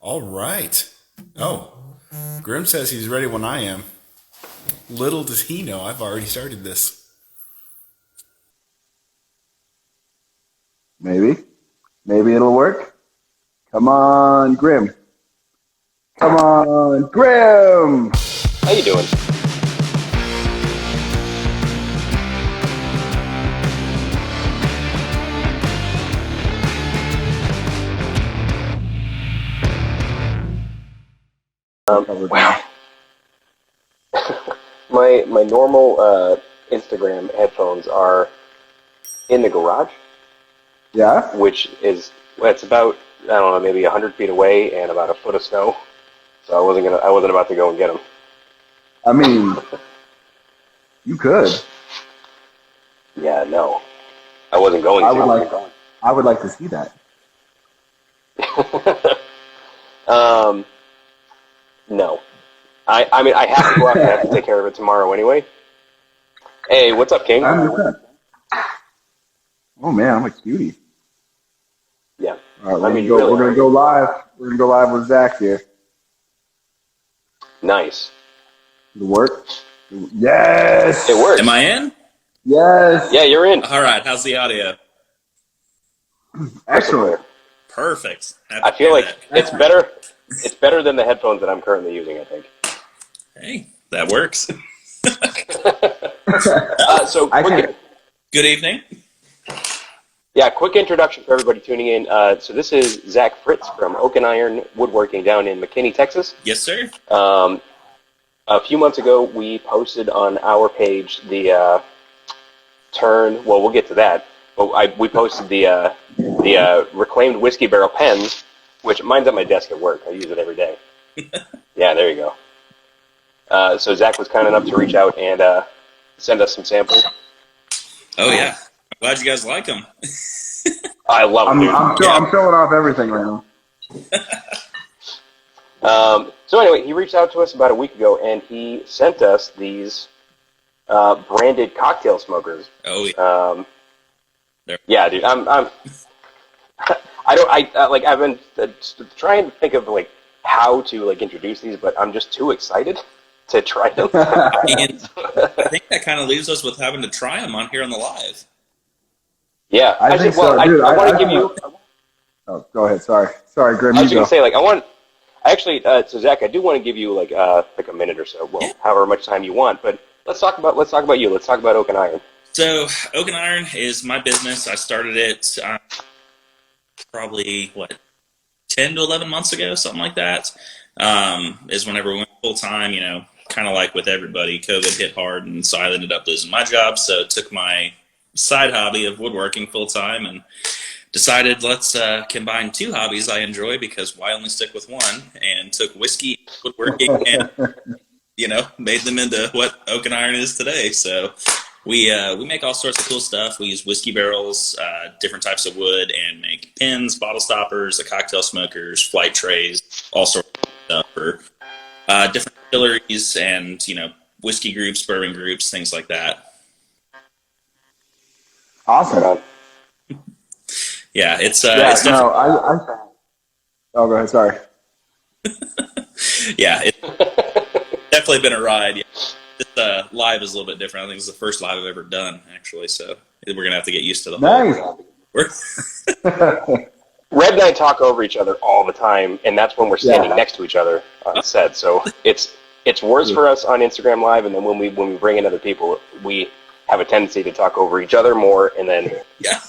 All right. Oh, Grim says he's ready when I am. Little does he know I've already started this. Maybe. Maybe it'll work. Come on, Grim. Come on, Grim! How you doing? Wow. My normal Instagram headphones are in the garage, Yeah? which is it's about I don't know maybe 100 feet away and about a foot of snow. So I wasn't about to go and get them. I mean, you could. Yeah, no, I wasn't going I would like to. I would like to see that. um, no, I mean I have to go out and I have to take care of it tomorrow anyway. Hey, what's up, King? I understand. Oh man, I'm a cutie. Yeah, All right, I we're mean gonna you go. really We're gonna are. go live. We're gonna go live with Zach here. Nice. It'll work. It Yes. Am works. I in? Yeah, Yes. you're in. All right. How's the audio? Crystal Excellent. clear. Perfect. Happy I to feel hear like that. it's Excellent. better. It's better than the headphones that I'm currently using, I think. Hey, that works. So I can. Good evening. quick introduction for everybody tuning in. So this is Zach Fritz from Oak and Iron Woodworking down in McKinney, Texas. Yes, sir. Um, a few months ago, we posted on our page the turn. Well, we'll get to that. But we posted the reclaimed whiskey barrel pens, which mine's at my desk at work. I use it every day. Yeah, there you go. So Zach was kind enough to reach out and send us some samples. Oh, yeah. I'm glad you guys like them. I love them, I'm. dude. I'm showing off everything right now. So anyway, he reached out to us about a week ago, and he sent us these branded cocktail smokers. Oh, yeah. Yeah, dude, I've been trying to think of like how to like introduce these, but I'm just too excited to try them. And I think that kind of leaves us with having to try them on here on the live. Yeah, I think so, I dude. want I to give you. Oh, go ahead. Sorry, Grim. I You was going go. to say like so Zach, I do want to give you like a minute or so, well, Yeah. however much time you want, but let's talk about you. Let's talk about Oak and Iron. So, Oak and Iron is my business. I started it probably, 10 to 11 months ago, something like that. Is whenever we went full time, kind of like with everybody, COVID hit hard, and so I ended up losing my job. So, took my side hobby of woodworking full time and decided let's combine two hobbies I enjoy because why only stick with one? And took whiskey, woodworking, and made them into what Oak and Iron is today. So we make all sorts of cool stuff. We use whiskey barrels, different types of wood, and make pins, bottle stoppers, the cocktail smokers, flight trays, all sorts of stuff for different distilleries and whiskey groups, bourbon groups, things like that. Awesome. Right on. Yeah, it's Yeah. it's No. definitely Oh, go ahead. Sorry. yeah, it's definitely been a ride. Yeah. This live is a little bit different. I think it's the first live I've ever done, actually. So we're gonna have to get used to the Nice. whole. Red and I talk over each other all the time, and that's when we're standing Yeah. next to each other on set. So it's worse for us on Instagram Live, and then when we bring in other people, we have a tendency to talk over each other more, and then Yeah.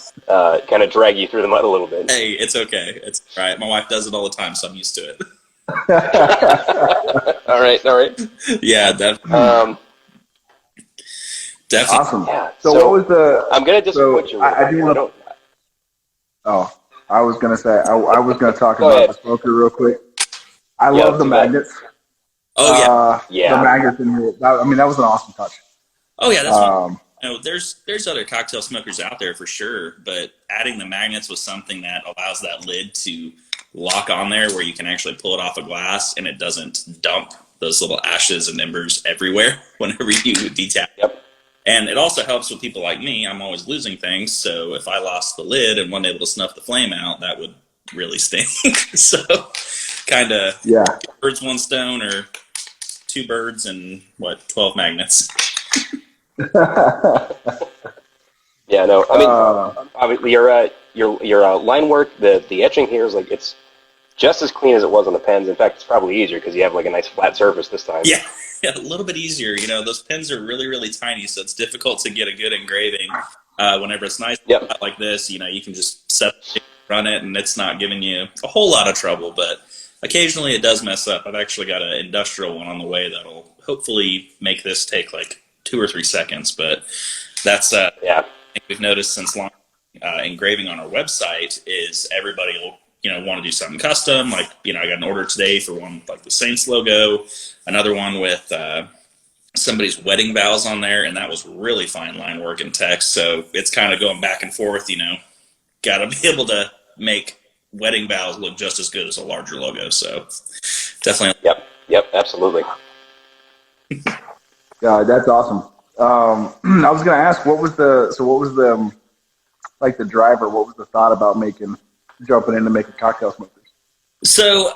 kind of drag you through the mud a little bit. Hey, it's okay. It's all right. My wife does it all the time, so I'm used to it. All right. Yeah, definitely. Awesome. Yeah. So what was the? I'm gonna disappoint you. I do want to. don't. Oh, I was gonna say I was gonna talk Go about ahead. the smoker real quick. I Yeah, love the do that. magnets. Oh yeah. Yeah. The magnets in here. I mean, that was an awesome touch. Oh yeah. That's Um, there's other cocktail smokers out there for sure, but adding the magnets was something that allows that lid to lock on there, where you can actually pull it off a glass and it doesn't dump those little ashes and embers everywhere whenever you detach. Yep. And it also helps with people like me. I'm always losing things, so if I lost the lid and wasn't able to snuff the flame out, that would really stink. So kind of Yeah. birds one stone, or two birds and 12 magnets. Yeah, no. I mean, obviously your line work, the etching here is like it's just as clean as it was on the pens. In fact, it's probably easier because you have like a nice flat surface this time. Yeah, a little bit easier. Those pens are really, really tiny, so it's difficult to get a good engraving. Whenever it's nice like this, you can just set it, run it, and it's not giving you a whole lot of trouble. But occasionally it does mess up. I've actually got an industrial one on the way that'll hopefully make this take like 2 or 3 seconds. But that's I think we've noticed since launching engraving on our website is everybody will want to do something custom. Like, I got an order today for one with, like, the Saints logo, another one with somebody's wedding vows on there, and that was really fine line work and text. So it's kind of going back and forth, got to be able to make wedding vows look just as good as a larger logo. So definitely. Yep, absolutely. Yeah, that's awesome. I was going to ask, what was the like the driver? What was the thought about jumping in to make a cocktail smokers? So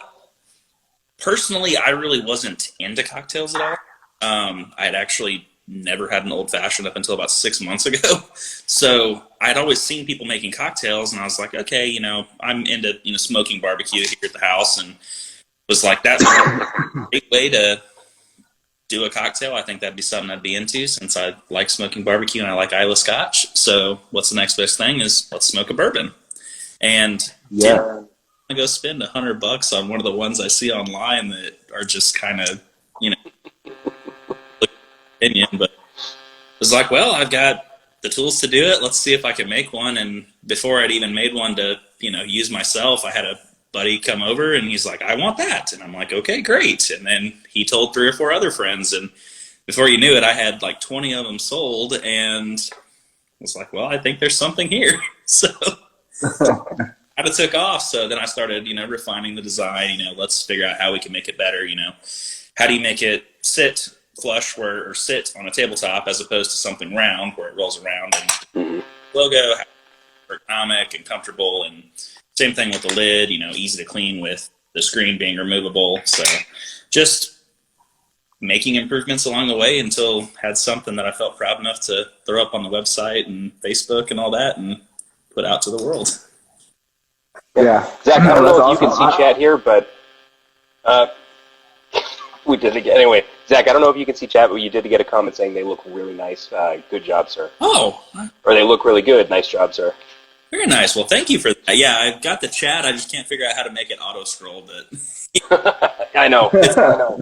personally, I really wasn't into cocktails at all. I had actually never had an old fashioned up until about 6 months ago. So I'd always seen people making cocktails, and I was like, okay, I'm into smoking barbecue here at the house, and was like, that's a great way to do a cocktail. I think that'd be something I'd be into, since I like smoking barbecue and I like Islay Scotch. So what's the next best thing is let's smoke a bourbon. And I'm gonna go spend $100 on one of the ones I see online that are just kind of, opinion. But it was like, well, I've got the tools to do it. Let's see if I can make one. And before I'd even made one to, use myself, I had a buddy come over and he's like, I want that. And I'm like, okay, great. And then he told 3 or 4 other friends, and before you knew it, I had like 20 of them sold, and was like, well, I think there's something here. So kind of took off. So then I started, refining the design. Let's figure out how we can make it better. How do you make it sit flush or sit on a tabletop as opposed to something round where it rolls around, and logo ergonomic and comfortable, and same thing with the lid, easy to clean with the screen being removable. So just making improvements along the way until had something that I felt proud enough to throw up on the website and Facebook and all that and put out to the world. Yeah. Zach, I don't know if you can see chat here, but we did it again. Anyway, Zach, I don't know if you can see chat, but you did get a comment saying they look really nice. Good job, sir. Oh. Or they look really good. Nice job, sir. Very nice. Well, thank you for that. Yeah, I've got the chat. I just can't figure out how to make it auto-scroll. But I know.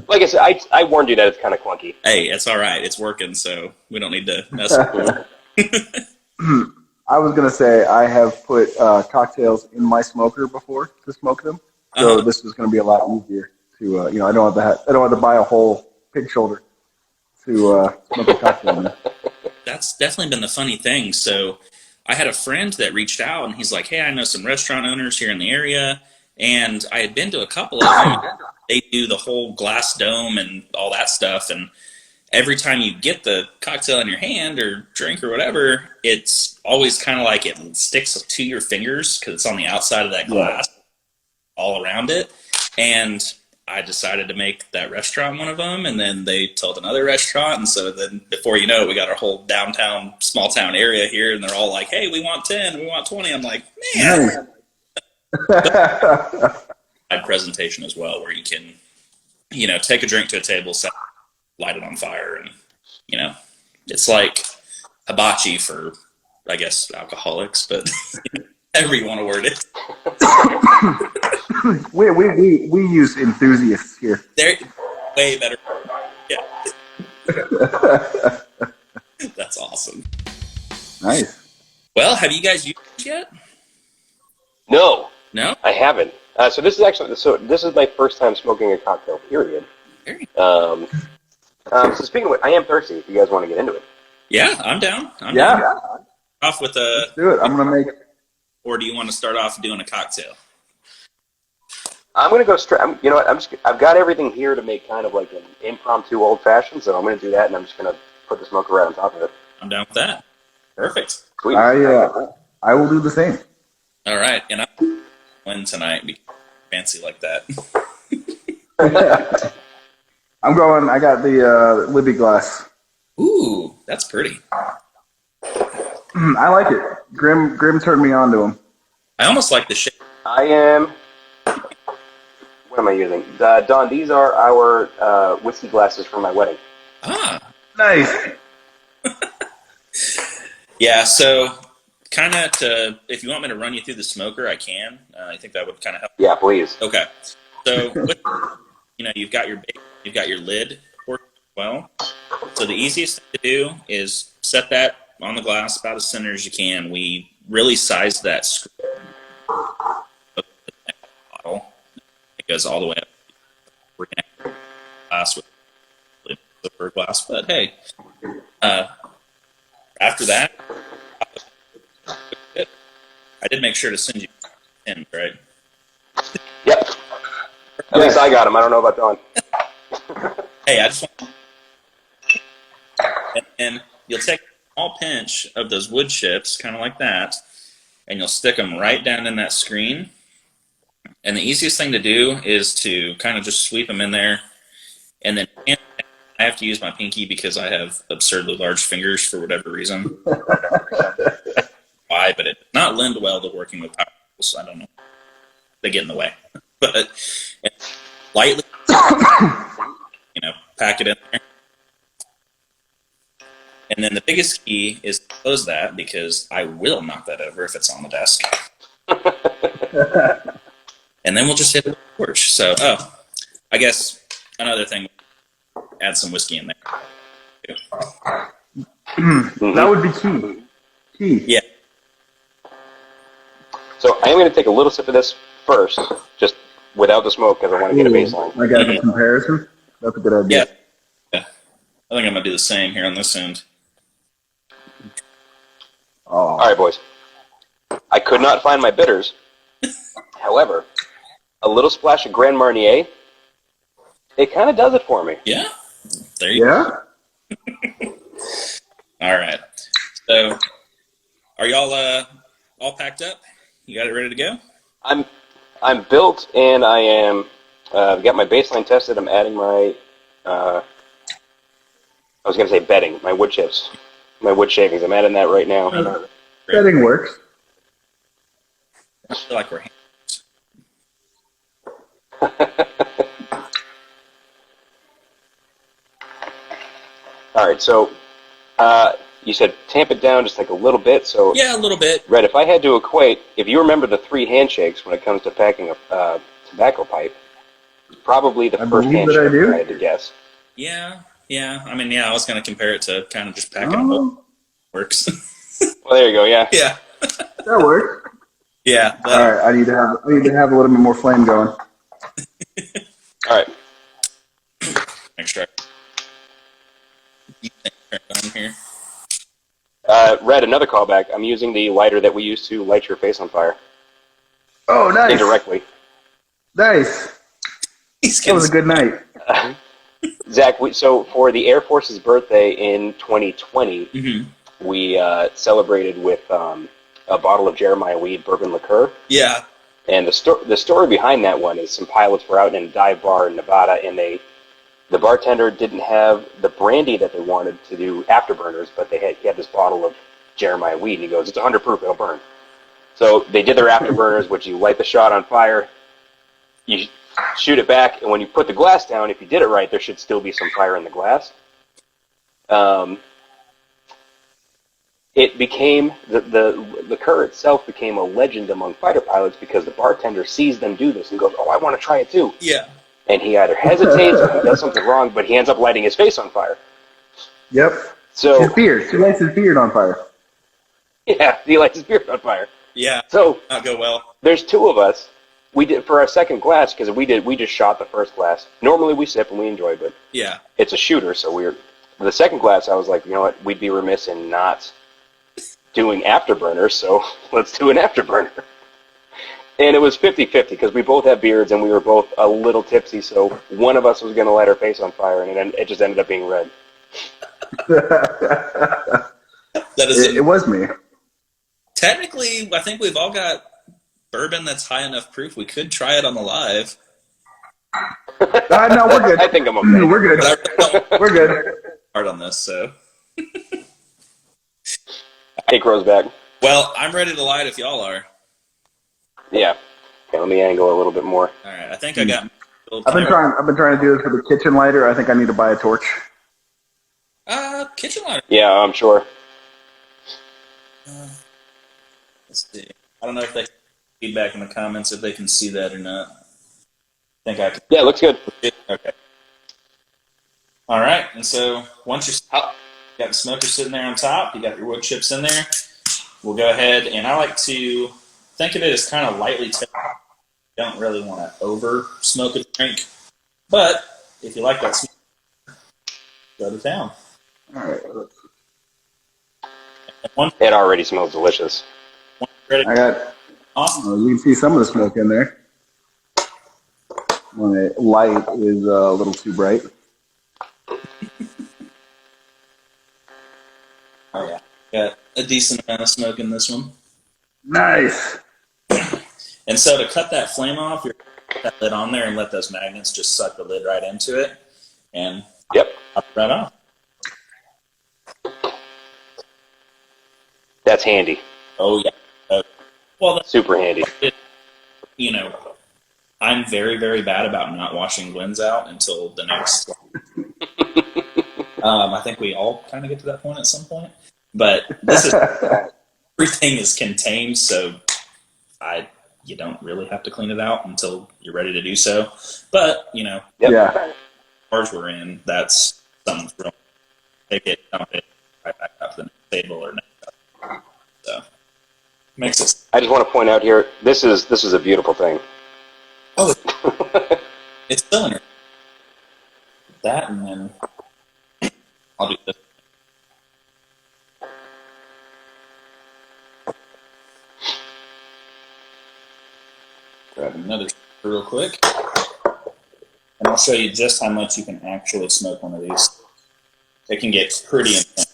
Like I said, I warned you that it's kind of clunky. Hey, it's all right. It's working, so we don't need to mess with it. I was going to say I have put cocktails in my smoker before to smoke them, so this is going to be a lot easier to, I don't have to buy a whole pig shoulder to smoke a cocktail in. That's definitely been the funny thing. So I had a friend that reached out, and he's like, hey, I know some restaurant owners here in the area, and I had been to a couple of them. They do the whole glass dome and all that stuff, and every time you get the cocktail in your hand or drink or whatever, it's always kind of like it sticks to your fingers because it's on the outside of that glass all around it. And I decided to make that restaurant one of them, and then they told another restaurant, and so then before you know it, we got our whole downtown, small town area here, and they're all like, hey, we want 10, we want 20. I'm like, man. Presentation as well, where you can, take a drink to a table, light it on fire, and, it's like hibachi for, I guess, alcoholics, but however you want to word it. we use enthusiasts here. They're way better. Yeah. That's awesome. Nice. Well, have you guys used it yet? No, No? I haven't. So this is my first time smoking a cocktail. Period. So speaking of which, I am thirsty. If you guys want to get into it. Yeah, I'm down. I'm Yeah. down. Off with a. Let's do it. I'm gonna make. Or do you want to start off doing a cocktail? I'm gonna go straight. You know what? I've got everything here to make kind of like an impromptu old fashioned. So I'm gonna do that, and I'm just gonna put the smoker right on top of it. I'm down with that. Perfect. Sweet. I will do the same. All right, and win tonight because I'm fancy like that. I got the Libby glass. Ooh, that's pretty. I like it. Grim turned me on to him. I almost like the shape. I am. What am I using? Don, these are our whiskey glasses for my wedding. Ah. Nice. Yeah, so kind of if you want me to run you through the smoker, I can. I think that would kind of help. Yeah, please. Okay. So, you've got your lid portion as well. So the easiest thing to do is set that on the glass about as center as you can. We really size that screw of the bottle. It goes all the way up. We're going to have glass with lid for glass, but hey, after that, I did make sure to send you in, right? Yep. At least I got them. I don't know about Don. Hey, I just want. And you'll take a small pinch of those wood chips, kind of like that, and you'll stick them right down in that screen. And the easiest thing to do is to kind of just sweep them in there, and then I have to use my pinky because I have absurdly large fingers for whatever reason. Why? But it does not lend well to working with power tools. I don't know. They get in the way. But lightly, pack it in there. And then the biggest key is to close that because I will knock that over if it's on the desk. And then we'll just hit it with the torch. So, I guess another thing, add some whiskey in there. That would be key. Yeah. So I am going to take a little sip of this first, just without the smoke, because I want to get a baseline. I got a comparison. That's a good idea. Yeah. I think I'm going to do the same here on this end. Oh. All right, boys. I could not find my bitters. However, a little splash of Grand Marnier, it kind of does it for me. Yeah. There you go. All right. So, are y'all all packed up? You got it ready to go? I'm built, and I am got my baseline tested. I'm adding my I was going to say bedding, my wood chips, my wood shavings. I'm adding that right now. Setting works. I feel like we're hands. All right, so you said tamp it down just like a little bit. So Yeah, a little bit. Red, if I had to equate, if you remember the 3 handshakes when it comes to packing a tobacco pipe, probably the first believe that I handshake do. I had to guess. Yeah. I mean, I was going to compare it to kind of just packing a bowl. Works. Well, there you go. Yeah. Yeah. That works. Yeah. All right, I need to have a little bit more flame going. All right. Extra. On here. Red, another callback. I'm using the lighter that we used to light your face on fire. Oh, nice. Indirectly. Nice. That was a good night. Zach, so for the Air Force's birthday in 2020, we celebrated with a bottle of Jeremiah Weed bourbon liqueur. Yeah. And the story behind that one is some pilots were out in a dive bar in Nevada, and the bartender didn't have the brandy that they wanted to do afterburners, but he had this bottle of Jeremiah Weed, and he goes, "It's 100 proof, it'll burn." So they did their afterburners, which you light the shot on fire, you shoot it back, and when you put the glass down, if you did it right, there should still be some fire in the glass. It became, the liqueur itself became a legend among fighter pilots because the bartender sees them do this and goes, "Oh, I want to try it too." Yeah. And he either hesitates or he does something wrong, but he ends up lighting his face on fire. Yep. So His beard. He lights his beard on fire. yeah, he lights his beard on fire. Yeah. So Not go well. there's 2 of us. We did for our second glass because we just shot the first glass. Normally we sip and we enjoy, but Yeah. it's a shooter, so the second glass. I was like, you know what, we'd be remiss in not doing afterburners, so let's do an afterburner. And it was 50-50 because we both had beards and we were both a little tipsy, so one of us was going to light our face on fire, and it just ended up being red. That is It was me. technically, I think we've all got bourbon that's high enough proof, we could try it on the live. No, we're good. I think I'm okay. We're good. But I really don't We're good. hard on this, so. Take Rose back. Well, I'm ready to light if y'all are. Yeah. Okay, let me angle a little bit more. All right, I think I got. I've been trying to do this with a kitchen lighter. I think I need to buy a torch. Kitchen lighter. Yeah, I'm sure. Let's see. I don't know if they feedback in the comments if they can see that or not. I think I can. Yeah, it looks good. Okay. All right, and so once you got the smoker sitting there on top, you got your wood chips in there. We'll go ahead, and I like to think of it as kind of lightly toasted. You don't really want to over smoke a drink, but if you like that smoke, go to town. All right. It already smells delicious. I got. You can see some of the smoke in there. My light is a little too bright. Oh yeah, got a decent amount of smoke in this one. Nice. And so to cut that flame off, you put that lid on there and let those magnets just suck the lid right into it, and Yep. pop it right off. That's handy. Oh yeah. Well, that's, Super handy. you know, I'm very, very bad about not washing blends out until the next. I think we all kind of get to that point at some point, but this is everything is contained, so you don't really have to clean it out until you're ready to do so. But you know, Yep. Yeah. bars we're in, that's something real. Take it, dump it, right back up to the next table or next up. So makes it. I just want to point out here, this is a beautiful thing. Oh, it's cylinder. That and then I'll do this. Grab another real quick, and I'll show you just how much you can actually smoke one of these. It can get pretty intense.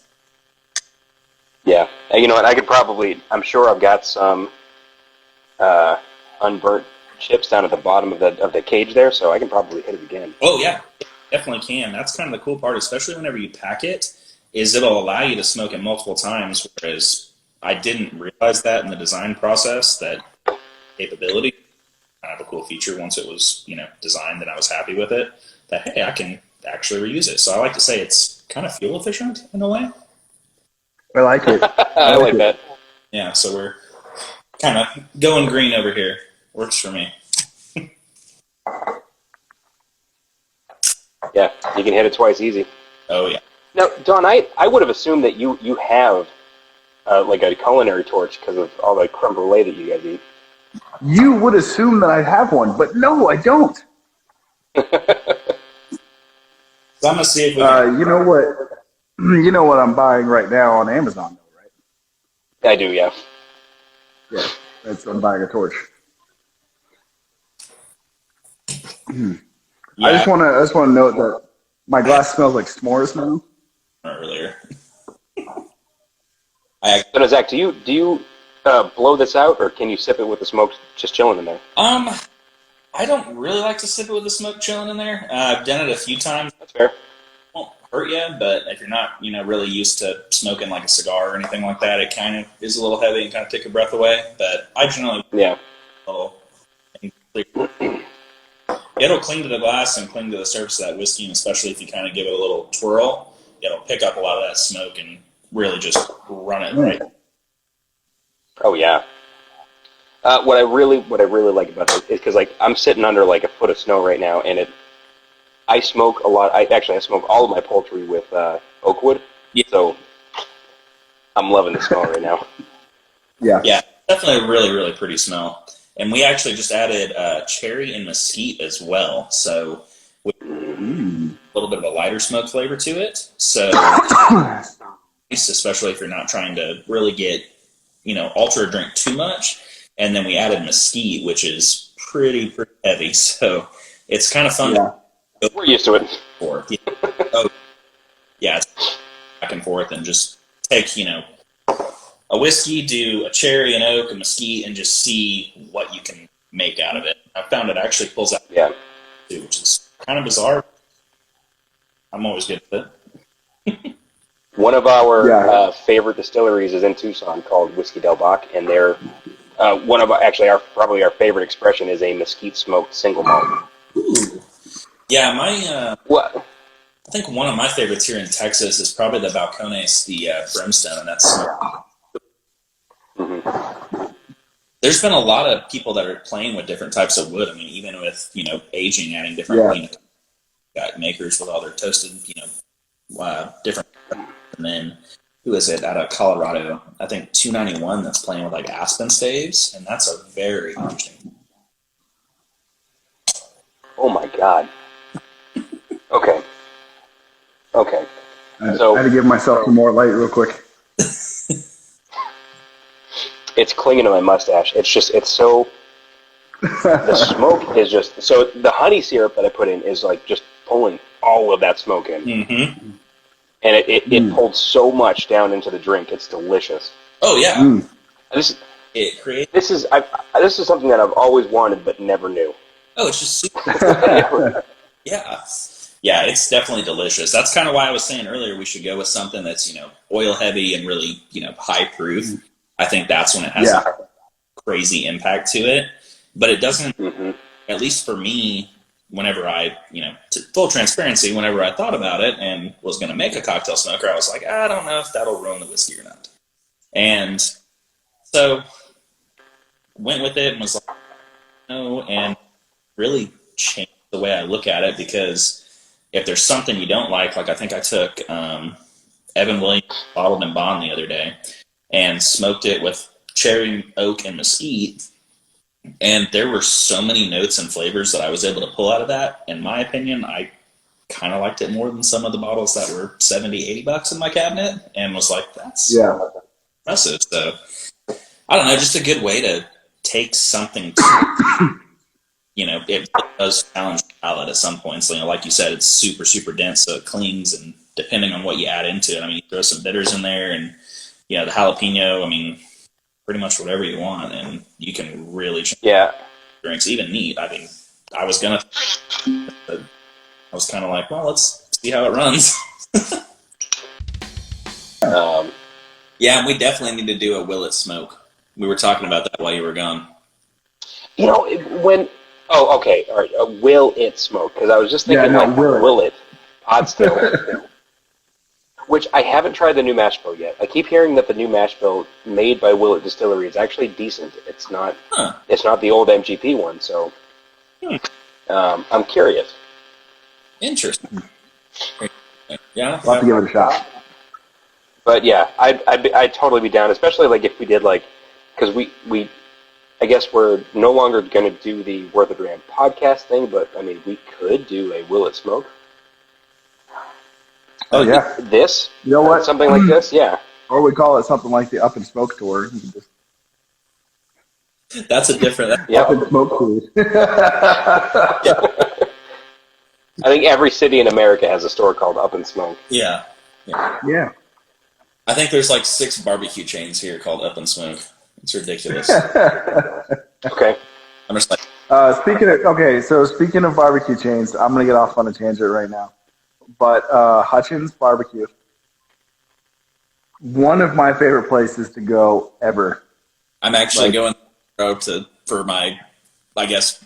Yeah. And you know what? I could probably. I'm sure I've got some unburnt chips down at the bottom of the cage there, so I can probably hit it again. Oh yeah, definitely can. That's kind of the cool part, especially whenever you pack it, is it'll allow you to smoke it multiple times. Whereas I didn't realize that in the design process, that capability. Kind of a cool feature once it was, designed and I was happy with it, that, hey, I can actually reuse it. So I like to say it's kind of fuel efficient in a way. I like it. I like that. Yeah, so we're kind of going green over here. Works for me. Yeah, you can hit it twice easy. Oh, yeah. Now, Don, I would have assumed that you have like a culinary torch because of all the creme brulee that you guys eat. You would assume that I have one, but no, I don't. So I'm going to see if we can... You know what? You know what I'm buying right now on Amazon, though, right? I do, yeah. Yeah, I'm buying a torch. Yeah, I just want to note that my glass smells like s'mores now. earlier. So, Zach, do you blow this out, or can you sip it with the smoke just chilling in there? I don't really like to sip it with the smoke chilling in there. I've done it a few times. That's fair. It won't hurt you, but if you're not, really used to smoking like a cigar or anything like that, it kind of is a little heavy and kind of take your breath away. But I generally it'll cling to the glass and cling to the surface of that whiskey, and especially if you kind of give it a little twirl, it'll pick up a lot of that smoke and really just run it right. Oh yeah. What I really like about it is because I'm sitting under a foot of snow right now, and I smoke a lot. I smoke all of my poultry with oak wood. Yeah. So I'm loving the smell right now. Yeah. Yeah, definitely a really, really pretty smell. And we actually just added cherry and mesquite as well, so with a little bit of a lighter smoke flavor to it. So, especially if you're not trying to really get, ultra drink too much. And then we added mesquite, which is pretty heavy. So it's kind of fun. Yeah. We're used to it. It's back and forth and just take, a whiskey, do a cherry, an oak, a mesquite, and just see what you can make out of it. I found it actually pulls out too, which is kind of bizarre. I'm always good with it. One of our favorite distilleries is in Tucson called Whiskey Del Bach, and they're one of probably our favorite expression is a mesquite smoked single malt. Ooh. Yeah, my What? I think one of my favorites here in Texas is probably the Balcones, the Brimstone, and that's smoked. Mm-hmm. There's been a lot of people that are playing with different types of wood. I mean, even with aging, adding different got makers with all their toasted different. And then who is it out of Colorado? I think 291 that's playing with like aspen staves, and that's a very interesting. Oh my God. Okay. I had to give myself some more light real quick. It's clinging to my mustache. It's so. The smoke is just so. The honey syrup that I put in is like just pulling all of that smoke in, Mm-hmm. and it pulled so much down into the drink. It's delicious. Oh yeah. This is something that I've always wanted but never knew. Oh, it's just super. Yeah, it's definitely delicious. That's kind of why I was saying earlier we should go with something that's oil heavy and really high proof. I think that's when it has a crazy impact to it. But it doesn't, at least for me, whenever I, full transparency, whenever I thought about it and was going to make a cocktail smoker, I was like, I don't know if that'll ruin the whiskey or not. And so went with it and was like, no, and really changed the way I look at it, because if there's something you don't like I think I took Evan Williams bottled and bond the other day and smoked it with cherry, oak, and mesquite. And there were so many notes and flavors that I was able to pull out of that. In my opinion, I kind of liked it more than some of the bottles that were $70, $80 in my cabinet, and was like, that's impressive. So, I don't know, just a good way to take something to, it does challenge the palate at some points. Like you said, it's super, super dense, so it clings, and depending on what you add into it, I mean, you throw some bitters in there, and, the jalapeno, I mean, pretty much whatever you want, and you can really change drinks, even neat. I mean, I was kind of like, well, let's see how it runs. And we definitely need to do a Will It Smoke. We were talking about that while you were gone. Will It Smoke? Because I was just thinking, will it? Pod still. Which I haven't tried the new mash bill yet. I keep hearing that the new mash bill made by Will It Distillery is actually decent. It's not the old MGP one, so I'm curious. Interesting. Yeah, I'll have to give it a shot. But yeah, I'd totally be down, especially if we did because we I guess we're no longer going to do the Worth a Dram podcast thing, but I mean we could do a Will It Smoke. Oh yeah, this. You know what? Something like this, yeah. Or we call it something like the Up and Smoke Tour. That's a different. Up and Smoke Tour. I think every city in America has a store called Up and Smoke. Yeah. Yeah. I think there's 6 barbecue chains here called Up and Smoke. It's ridiculous. Okay. I'm just like. Speaking of barbecue chains, I'm gonna get off on a tangent right now. But Hutchins Barbecue, one of my favorite places to go ever. I'm actually going for my, I guess,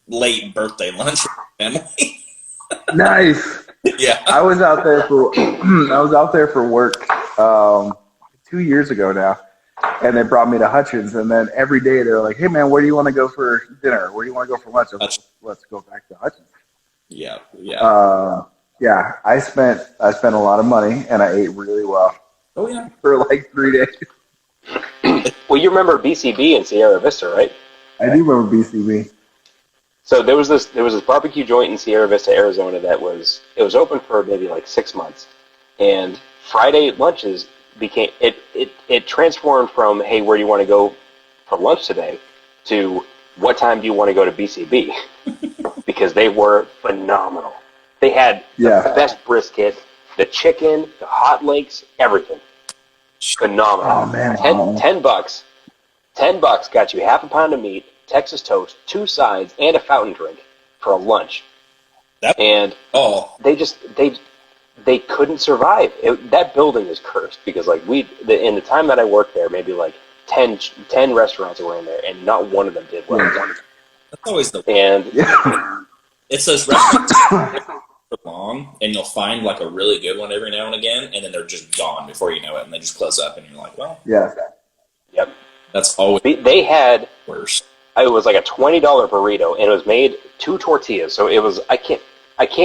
late birthday lunch with my family. Nice. Yeah. I was out there for work 2 years ago now, and they brought me to Hutchins, and then every day they're like, "Hey man, where do you want to go for dinner? Where do you want to go for lunch?" I was like, "Let's go back to Hutchins." Yeah. I spent a lot of money, and I ate really well. Oh yeah. For 3 days. Well, you remember BCB in Sierra Vista, right? I do remember BCB. So there was this barbecue joint in Sierra Vista, Arizona that was open for maybe 6 months, and Friday lunches became it transformed from, hey, where do you want to go for lunch today, to what time do you want to go to BCB? Because they were phenomenal. They had the best brisket, the chicken, the hot links, everything. Phenomenal. Oh man, $10. $10 got you half a pound of meat, Texas toast, 2 sides, and a fountain drink for a lunch. And they couldn't survive. That building is cursed because like in the time that I worked there, maybe like 10 restaurants were in there, and not one of them did well. That's always the and it's those restaurants for long, and you'll find like a really good one every now and again, and then they're just gone before you know it, and they just close up, and you're like, well, yep. That's always they had worse. It was like a $20 burrito, and it was made 2 tortillas. So it was I can't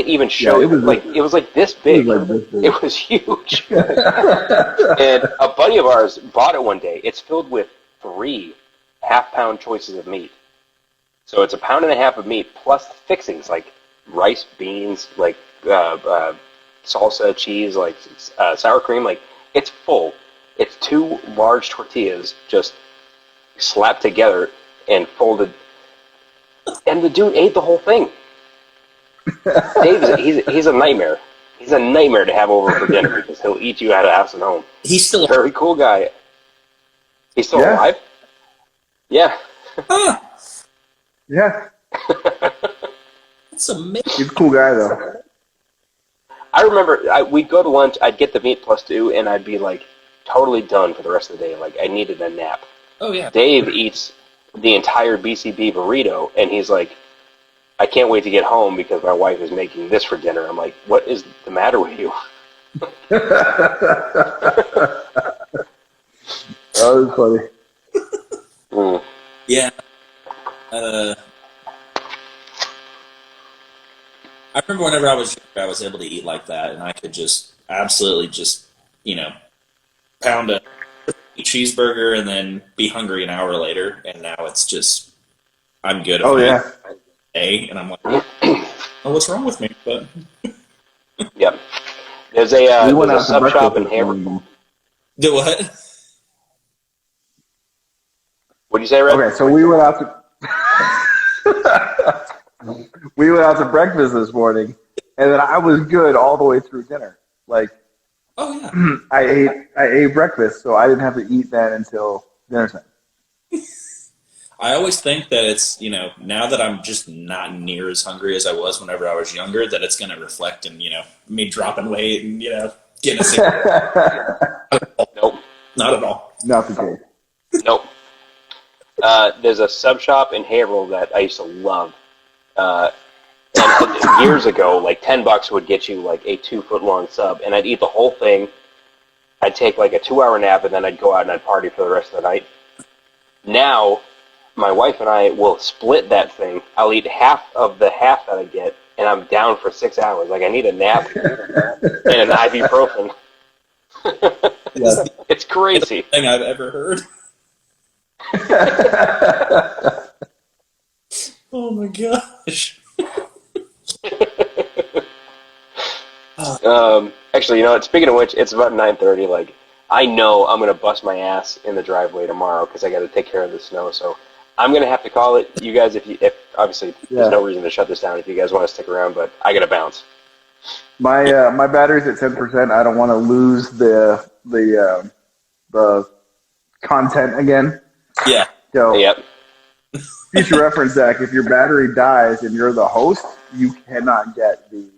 even show it. It was like this big. It was huge. And a buddy of ours bought it one day. It's filled with 3 half-pound choices of meat. So it's 1.5 pounds of meat plus fixings like rice, beans, like salsa, cheese, like sour cream. Like it's full. It's 2 large tortillas just slapped together and folded. And the dude ate the whole thing. He's a nightmare. He's a nightmare to have over for dinner because he'll eat you out of house and home. He's still a very cool guy. He's still alive? Yeah. Huh. Yeah. That's amazing. He's a cool guy, though. I remember we'd go to lunch, I'd get the meat plus 2, and I'd be like totally done for the rest of the day. Like I needed a nap. Oh, yeah. Dave eats the entire BCB burrito, and he's like, I can't wait to get home because my wife is making this for dinner. I'm like, what is the matter with you? That was funny. Yeah. I remember whenever I was younger, I was able to eat like that, and I could just absolutely just, pound a cheeseburger and then be hungry an hour later, and now it's just, I'm good. Oh, yeah. And I'm like, oh, what's wrong with me? But yep. There's a sub shop in Haverhill. Do what? What'd you say, Red? Okay, so we went out to breakfast this morning, and then I was good all the way through dinner. Like, oh yeah, I ate breakfast, so I didn't have to eat that until dinner time. I always think that it's, now that I'm just not near as hungry as I was whenever I was younger, that it's going to reflect in, me dropping weight and, getting a sick. Nope. Not at all. Not the case. Nope. There's a sub shop in Haverhill that I used to love. And years ago, like $10 would get you like a 2-foot-long sub, and I'd eat the whole thing. I'd take like a 2-hour nap, and then I'd go out and I'd party for the rest of the night. Now, my wife and I will split that thing. I'll eat half of the half that I get, and I'm down for 6 hours. Like, I need a nap and an ibuprofen. Yeah. It's crazy. Thing I've ever heard. Oh my gosh. Actually, speaking of which, it's about 9:30. Like, I know I'm going to bust my ass in the driveway tomorrow because I got to take care of the snow. So I'm going to have to call it. You guys, if obviously there's no reason to shut this down if you guys want to stick around, but I got to bounce. My battery's at 10%. I don't want to lose the content again. Yeah. So, yep. Future reference, Zach, if your battery dies and you're the host, you cannot get the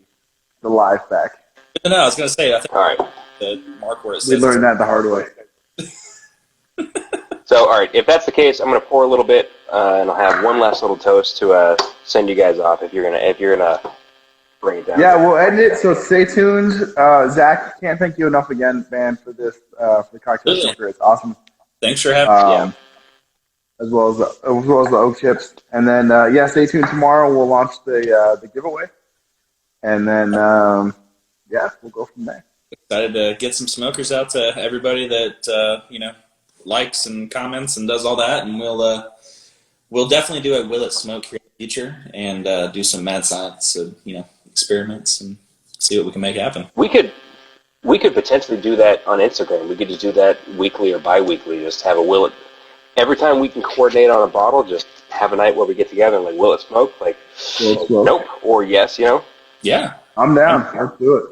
live back. No, I was going to say, I think all right. The mark where it We says learned that the hard way. So, all right, if that's the case, I'm going to pour a little bit, and I'll have one last little toast to send you guys off if you're gonna bring it down. Yeah, we'll end it. So stay tuned. Zach, can't thank you enough again, man, for this for the cocktail filter. It's awesome. Thanks for having me. As well as the oak chips, and then stay tuned tomorrow. We'll launch the giveaway, and then we'll go from there. Excited to get some smokers out to everybody that likes and comments and does all that, and we'll definitely do a Will It Smoke here in the future and do some mad science, experiments and see what we can make happen. We could potentially do that on Instagram. We could just do that weekly or bi-weekly. Just have a Will It. Every time we can coordinate on a bottle, just have a night where we get together and like, will it smoke? Like, nope, or yes, Yeah. I'm down. Let's do it.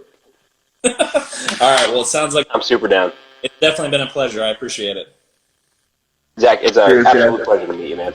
All right. Well, it sounds like I'm super down. It's definitely been a pleasure. I appreciate it. Zach, it's an Cheers, absolute Chad. pleasure to meet you, man.